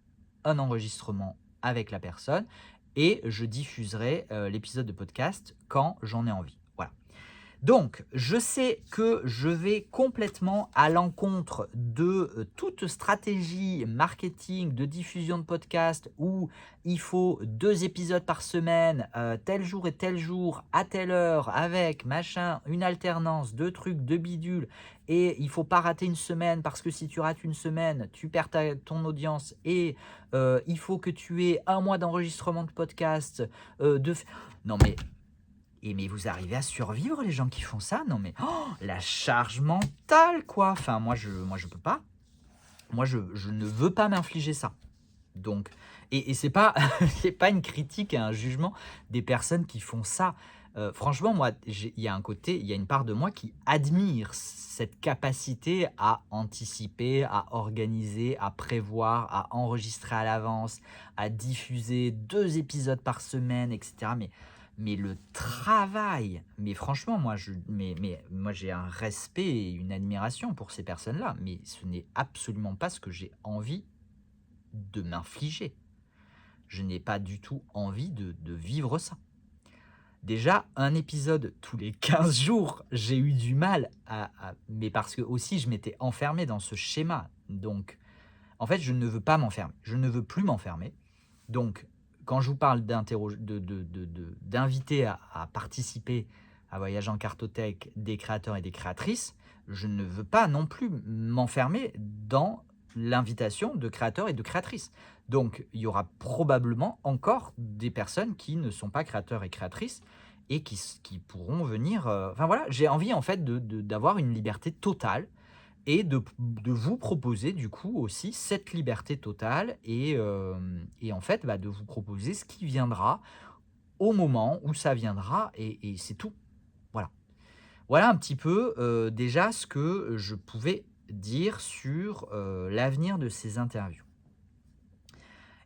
un enregistrement avec la personne et je diffuserai l'épisode de podcast quand j'en ai envie. Voilà. Donc, je sais que je vais complètement à l'encontre de toute stratégie marketing de diffusion de podcast où il faut 2 épisodes par semaine, tel jour et tel jour, à telle heure, avec machin, une alternance, 2 trucs, 2 bidules et il faut pas rater une semaine parce que si tu rates une semaine, tu perds ton audience et il faut que tu aies 1 mois d'enregistrement de podcast, non mais vous arrivez à survivre les gens qui font ça? Non mais la charge mentale quoi! Enfin moi je peux pas. Moi je ne veux pas m'infliger ça. Donc et c'est pas c'est pas une critique et un jugement des personnes qui font ça. Franchement moi il y a une part de moi qui admire cette capacité à anticiper, à organiser, à prévoir, à enregistrer à l'avance, à diffuser 2 épisodes par semaine et cetera. Mais le travail, mais franchement mais moi j'ai un respect et une admiration pour ces personnes-là, mais ce n'est absolument pas ce que j'ai envie de m'infliger. Je n'ai pas du tout envie de vivre ça. Déjà, un épisode tous les 15 jours, j'ai eu du mal mais parce que aussi je m'étais enfermé dans ce schéma. Donc, en fait, je ne veux pas m'enfermer. Je ne veux plus m'enfermer. Donc, quand je vous parle d'inviter à participer à Voyage en cartothèque des créateurs et des créatrices, je ne veux pas non plus m'enfermer dans l'invitation de créateurs et de créatrices. Donc, il y aura probablement encore des personnes qui ne sont pas créateurs et créatrices et qui pourront venir. Enfin voilà, j'ai envie en fait d'avoir une liberté totale et de vous proposer du coup aussi cette liberté totale et en fait, bah, de vous proposer ce qui viendra au moment où ça viendra et c'est tout. Voilà. Voilà un petit peu, déjà ce que je pouvais dire sur, l'avenir de ces interviews.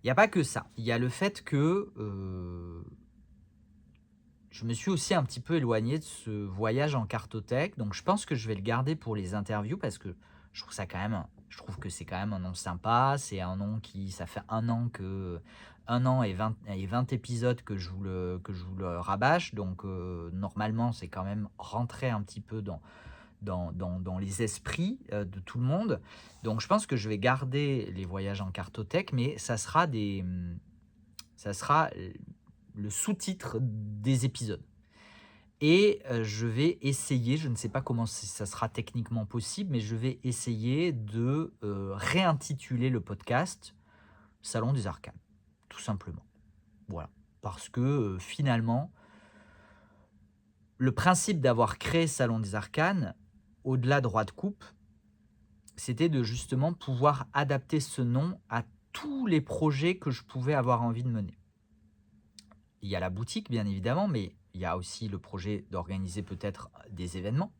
Il y a pas que ça. Il y a le fait que, je me suis aussi un petit peu éloigné de ce voyage en cartothèque, donc je pense que je vais le garder pour les interviews parce que je trouve que c'est quand même un nom sympa. C'est un nom qui ça fait 1 an et 20 épisodes que je vous le rabâche, donc normalement, c'est quand même rentré un petit peu dans les esprits, de tout le monde. Donc je pense que je vais garder les voyages en cartothèque, mais ça sera le sous-titre des épisodes et je vais essayer, je ne sais pas comment ça sera techniquement possible, mais je vais essayer de, réintituler le podcast «Salon des arcanes», tout simplement. Voilà, parce que, finalement, le principe d'avoir créé Salon des arcanes, au-delà de Roi de coupe, c'était de justement pouvoir adapter ce nom à tous les projets que je pouvais avoir envie de mener. Il y a la boutique, bien évidemment, mais il y a aussi le projet d'organiser peut-être des événements,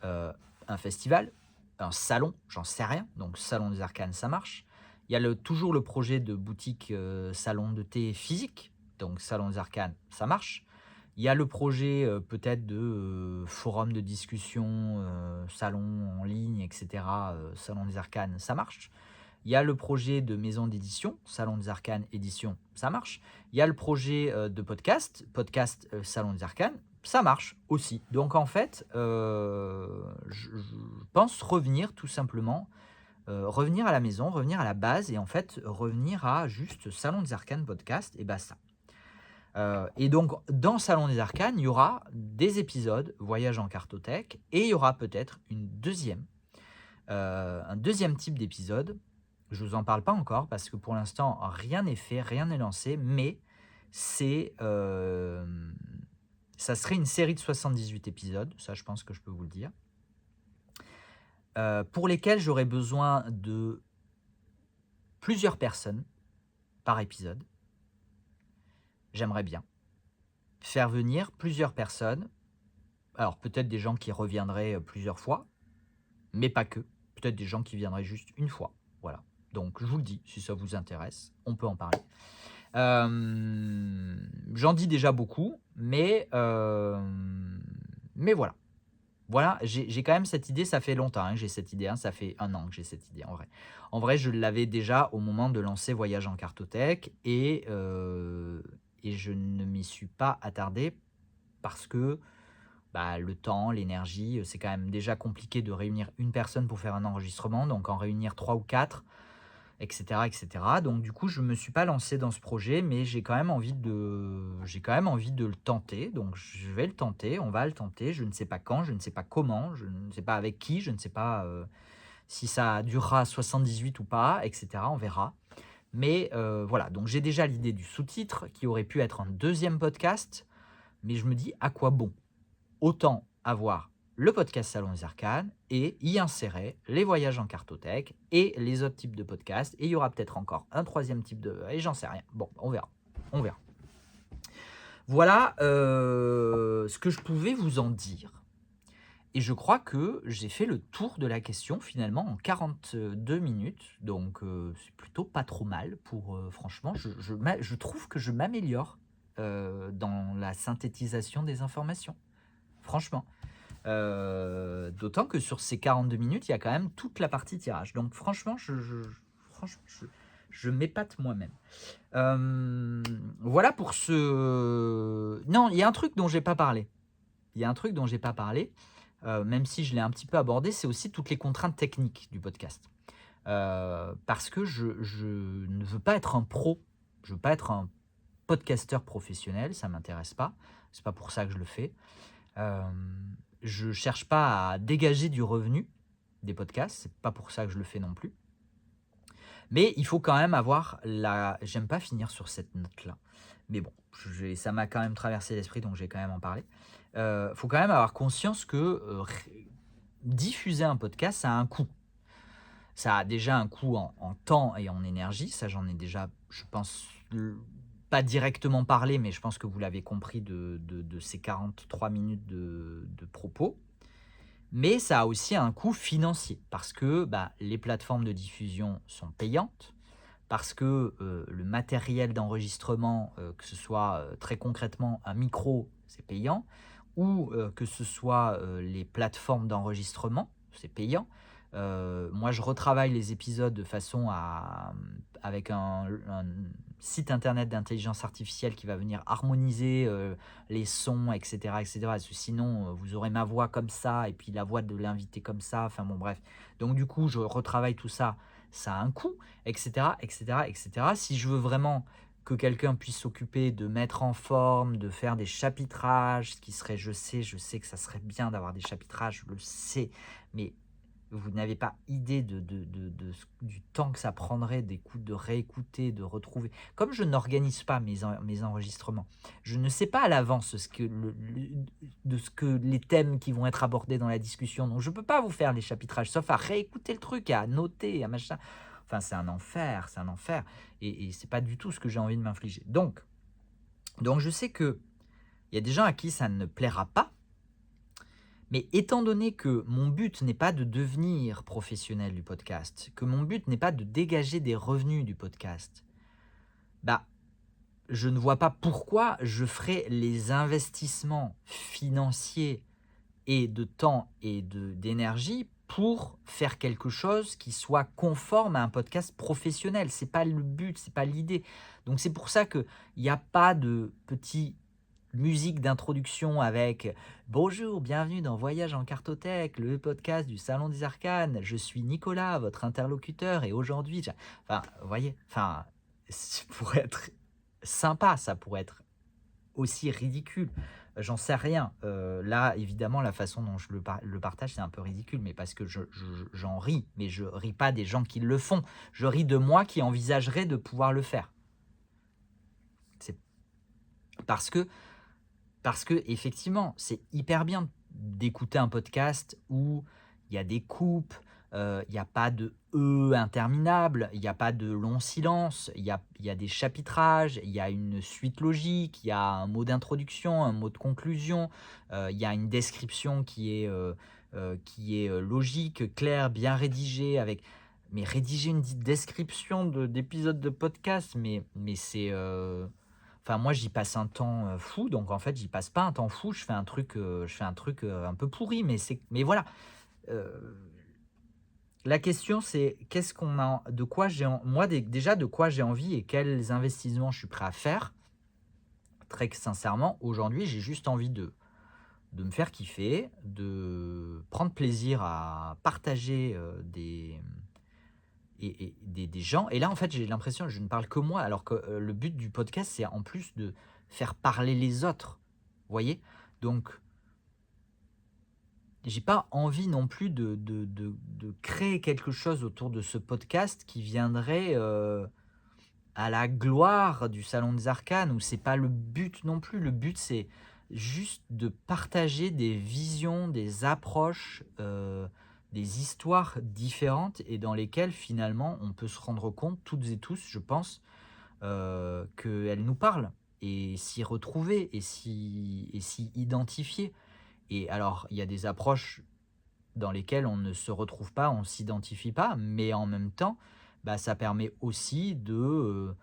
un festival, un salon, j'en sais rien, donc salon des arcanes, ça marche. Il y a toujours le projet de boutique, salon de thé physique, donc salon des arcanes, ça marche. Il y a le projet, peut-être de, forum de discussion, salon en ligne et cetera, salon des arcanes, ça marche. Il y a le projet de maison d'édition, Salon des Arcanes édition, ça marche. Il y a le projet, de podcast, Salon des Arcanes, ça marche aussi. Donc en fait, je pense revenir tout simplement, revenir à la maison, revenir à la base et en fait revenir à juste Salon des Arcanes podcast et basta. Et donc dans Salon des Arcanes, il y aura des épisodes voyage en cartothèque et il y aura peut-être un deuxième type d'épisode. Je ne vous en parle pas encore parce que pour l'instant, rien n'est fait, rien n'est lancé, mais c'est, ça serait une série de 78 épisodes, ça je pense que je peux vous le dire, pour lesquels j'aurais besoin de plusieurs personnes par épisode. J'aimerais bien faire venir plusieurs personnes, alors peut-être des gens qui reviendraient plusieurs fois, mais pas que, peut-être des gens qui viendraient juste une fois, voilà. Donc je vous le dis, si ça vous intéresse, on peut en parler. J'en dis déjà beaucoup, mais voilà. Voilà, j'ai quand même cette idée, ça fait longtemps, hein, que j'ai cette idée, hein, ça fait 1 an que j'ai cette idée en vrai. En vrai, je l'avais déjà au moment de lancer Voyage en cartothèque et je ne m'y suis pas attardé parce que, bah, le temps, l'énergie, c'est quand même déjà compliqué de réunir une personne pour faire un enregistrement, donc en réunir 3 ou 4 et cetera et cetera. Donc du coup, je me suis pas lancé dans ce projet, mais j'ai quand même envie de le tenter. Donc je vais le tenter, on va le tenter. Je ne sais pas quand, je ne sais pas comment, je ne sais pas avec qui, je ne sais pas, si ça durera 78 ou pas et cetera, on verra. Mais voilà, donc j'ai déjà l'idée du sous-titre qui aurait pu être un deuxième podcast, mais je me dis: «À quoi bon?» Autant avoir le podcast Salon des Arcanes et y insérer les voyages en cartothèque et les autres types de podcasts. Et il y aura peut-être encore un troisième type de... Et j'en sais rien. Bon, on verra. On verra. Voilà ce que je pouvais vous en dire. Et je crois que j'ai fait le tour de la question finalement en 42 minutes. Donc c'est plutôt pas trop mal pour... franchement, je trouve que je m'améliore dans la synthétisation des informations. Franchement. D'autant que sur ces 42 minutes, il y a quand même toute la partie tirage. Donc franchement, je m'épate moi-même. Voilà pour ce... Non, il y a un truc dont j'ai pas parlé. Il y a un truc dont j'ai pas parlé, même si je l'ai un petit peu abordé, c'est aussi toutes les contraintes techniques du podcast. Parce que je ne veux pas être un pro, je veux pas être un podcasteur professionnel, ça m'intéresse pas. C'est pas pour ça que je le fais. Je cherche pas à dégager du revenu des podcasts, c'est pas pour ça que je le fais non plus. Mais il faut quand même avoir la... J'aime pas finir sur cette note-là. Mais bon, ça m'a quand même traversé l'esprit, donc j'ai quand même en parler. Faut quand même avoir conscience que diffuser un podcast, ça a un coût. Ça a déjà un coût en temps et en énergie. Ça, j'en ai déjà, je pense, pas directement parlé, mais je pense que vous l'avez compris de ces 43 minutes de propos. Mais ça a aussi un coût financier parce que bah, les plateformes de diffusion sont payantes, parce que le matériel d'enregistrement, que ce soit très concrètement un micro, c'est payant, ou que ce soit les plateformes d'enregistrement, c'est payant. Moi, je retravaille les épisodes de façon à, avec un site internet d'intelligence artificielle qui va venir harmoniser les sons, etc., etc. Parce que sinon, vous aurez ma voix comme ça et puis la voix de l'invité comme ça. Enfin bon, bref. Donc du coup, je retravaille tout ça. Ça a un coût, etc., etc., etc. Si je veux vraiment que quelqu'un puisse s'occuper de mettre en forme, de faire des chapitrages, ce qui serait, je sais que ça serait bien d'avoir des chapitrages, je le sais, mais vous n'avez pas idée du temps que ça prendrait d'écoute, de réécouter, de retrouver. Comme je n'organise pas mes enregistrements, je ne sais pas à l'avance ce que les thèmes qui vont être abordés dans la discussion. Donc je ne peux pas vous faire les chapitrages, sauf à réécouter le truc, à noter, à machin. Enfin, c'est un enfer, et c'est pas du tout ce que j'ai envie de m'infliger. Donc je sais qu'il y a des gens à qui ça ne plaira pas, mais étant donné que mon but n'est pas de devenir professionnel du podcast, que mon but n'est pas de dégager des revenus du podcast, bah, je ne vois pas pourquoi je ferais les investissements financiers et de temps et d'énergie pour faire quelque chose qui soit conforme à un podcast professionnel. C'est pas le but, c'est pas l'idée. Donc c'est pour ça qu'il n'y a pas de petit musique d'introduction avec «Bonjour, bienvenue dans Voyage en cartothèque, le podcast du Salon des Arcanes. Je suis Nicolas, votre interlocuteur, et aujourd'hui...» Enfin, vous voyez, enfin, ça pourrait être sympa, ça pourrait être aussi ridicule. J'en sais rien. Là, évidemment, la façon dont je le partage, c'est un peu ridicule, mais parce que j'en ris. Mais je ris pas des gens qui le font. Je ris de moi qui envisagerais de pouvoir le faire. C'est parce que effectivement, c'est hyper bien d'écouter un podcast où il y a des coupes, il y a pas de interminable, il y a pas de long silence, il y a des chapitrages, il y a une suite logique, il y a un mot d'introduction, un mot de conclusion, il y a une description qui est logique, claire, bien rédigée avec mais rédiger une description d'épisode de podcast, mais c'est, enfin, moi, j'y passe un temps, fou, donc en fait, j'y passe pas un temps fou, je fais un truc, un peu pourri, mais voilà. Heu, la question, c'est qu'est-ce qu'on a de quoi j'ai en moi, déjà, de quoi j'ai envie et quels investissements je suis prêt à faire. Très sincèrement, aujourd'hui, j'ai juste envie de me faire kiffer, de prendre plaisir à partager, des gens, et là, en fait, j'ai l'impression que je ne parle que moi, alors que, le but du podcast, c'est en plus de faire parler les autres, vous voyez? Donc j'ai pas envie non plus de créer quelque chose autour de ce podcast qui viendrait, à la gloire du Salon des Arcanes, où c'est pas le but non plus. Le but, c'est juste de partager des visions, des approches, des histoires différentes et dans lesquelles finalement on peut se rendre compte toutes et tous, je pense, qu'elles nous parlent et s'y retrouver et s'y identifier. Et alors, il y a des approches dans lesquelles on ne se retrouve pas, on ne s'identifie pas, mais en même temps, bah, ça permet aussi de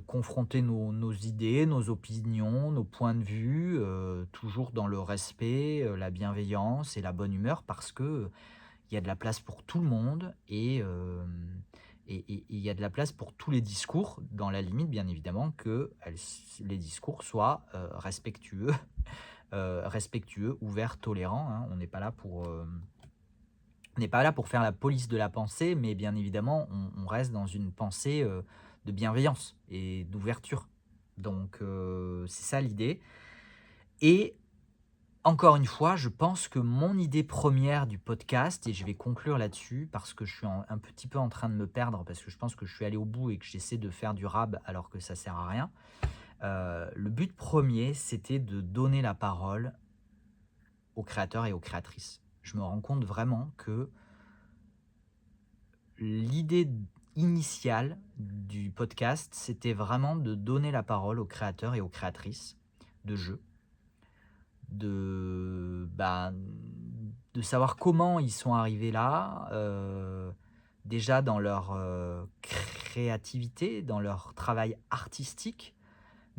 confronter nos idées, nos opinions, nos points de vue, toujours dans le respect, la bienveillance et la bonne humeur, parce que il y a de la place pour tout le monde, et il y a de la place pour tous les discours, dans la limite, bien évidemment, que les discours soient respectueux, ouverts, tolérants, hein. On n'est pas là pour faire la police de la pensée, mais bien évidemment, on reste dans une pensée, de bienveillance et d'ouverture. Donc, c'est ça l'idée, et encore une fois, je pense que mon idée première du podcast, et je vais conclure là-dessus parce que je suis un petit peu en train de me perdre, parce que je pense que je suis allé au bout et que j'essaie de faire du rab alors que ça sert à rien. Le but premier, c'était de donner la parole aux créateurs et aux créatrices. Je me rends compte vraiment que l'idée initiale du podcast, c'était vraiment de donner la parole aux créateurs et aux créatrices de jeux, de savoir comment ils sont arrivés là, déjà dans leur, créativité, dans leur travail artistique,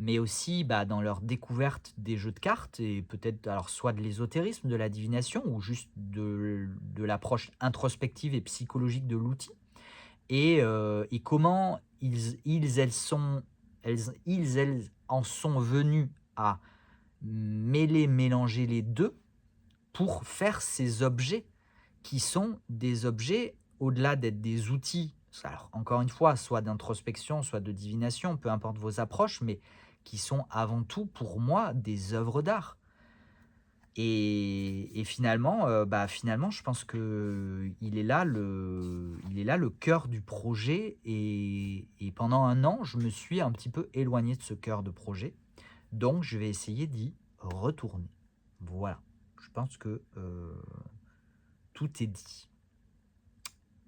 mais aussi, bah, dans leur découverte des jeux de cartes, et peut-être alors soit de l'ésotérisme, de la divination, ou juste de l'approche introspective et psychologique de l'outil, et comment elles en sont venus à mélanger les 2 pour faire ces objets qui sont des objets, au-delà d'être des outils, alors encore une fois, soit d'introspection, soit de divination, peu importe vos approches, mais qui sont avant tout pour moi des œuvres d'art. Et finalement, finalement, je pense que il est là le cœur du projet, et pendant un an, je me suis un petit peu éloigné de ce cœur de projet, donc je vais essayer d'y retourner. Voilà, je pense que, tout est dit.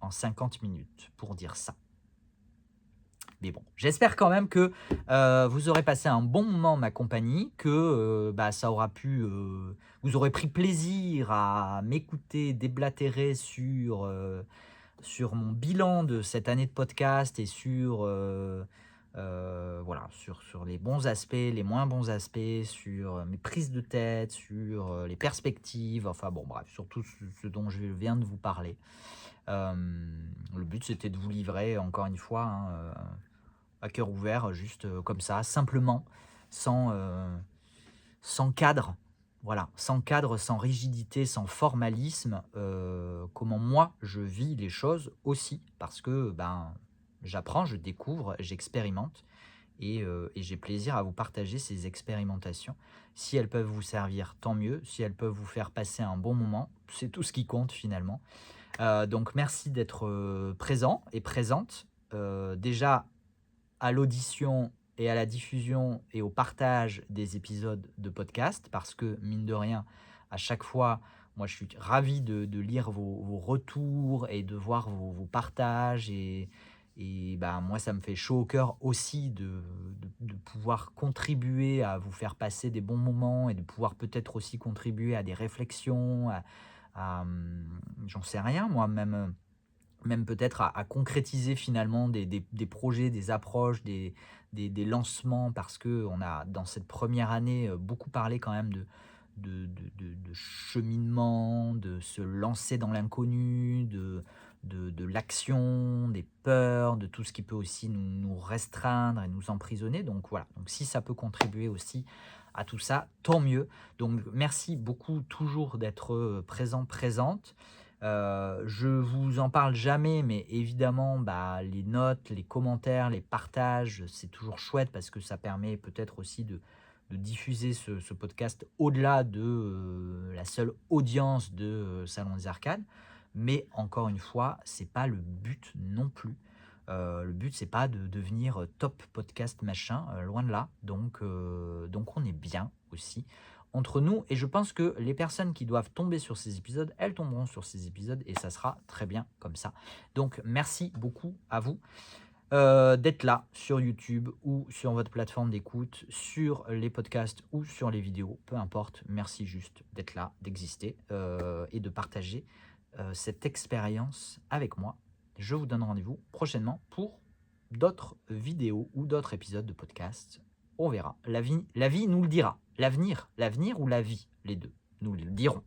en 50 minutes pour dire ça. Mais bon, j'espère quand même que vous aurez passé un bon moment en ma compagnie, que ça aura pu, vous aurez pris plaisir à m'écouter déblatérer sur mon bilan de cette année de podcast et voilà, sur les bons aspects, les moins bons aspects, sur mes prises de tête, sur les perspectives, enfin bon, bref, sur tout ce dont je viens de vous parler. Le but, c'était de vous livrer, encore une fois, hein, à cœur ouvert, juste comme ça, simplement, sans, sans cadre. Voilà, sans cadre, sans rigidité, sans formalisme, comment moi je vis les choses aussi, parce que j'apprends, je découvre, j'expérimente et j'ai plaisir à vous partager ces expérimentations. Si elles peuvent vous servir, tant mieux. Si elles peuvent vous faire passer un bon moment, c'est tout ce qui compte finalement. Donc merci d'être présent et présente. Déjà à l'audition et à la diffusion et au partage des épisodes de podcast parce que, mine de rien, à chaque fois, moi, je suis ravi de lire vos retours et de voir vos partages et moi, ça me fait chaud au cœur aussi de pouvoir contribuer à vous faire passer des bons moments et de pouvoir peut-être aussi contribuer à des réflexions, j'en sais rien moi, même peut-être à concrétiser finalement des projets, des approches, des lancements parce qu'on a dans cette première année, beaucoup parlé quand même de cheminement, de se lancer dans l'inconnu, de l'action, des peurs, de tout ce qui peut aussi nous restreindre et nous emprisonner. Donc voilà, donc si ça peut contribuer aussi à tout ça, tant mieux. Donc merci beaucoup toujours d'être, présent, présente. Je vous en parle jamais, mais évidemment, les notes, les commentaires, les partages, c'est toujours chouette parce que ça permet peut-être aussi de diffuser ce podcast au-delà de la seule audience de Salon des Arcades. Mais encore une fois, c'est pas le but non plus. Le but, c'est pas de devenir top podcast machin, loin de là. Donc on est bien aussi entre nous et je pense que les personnes qui doivent tomber sur ces épisodes, elles tomberont sur ces épisodes et ça sera très bien comme ça. Donc merci beaucoup à vous d'être là sur YouTube ou sur votre plateforme d'écoute, sur les podcasts ou sur les vidéos, peu importe. Merci juste d'être là, d'exister et de partager cette expérience avec moi. Je vous donne rendez-vous prochainement pour d'autres vidéos ou d'autres épisodes de podcast. On verra. La vie nous le dira. L'avenir ou la vie, les deux, nous le dirons.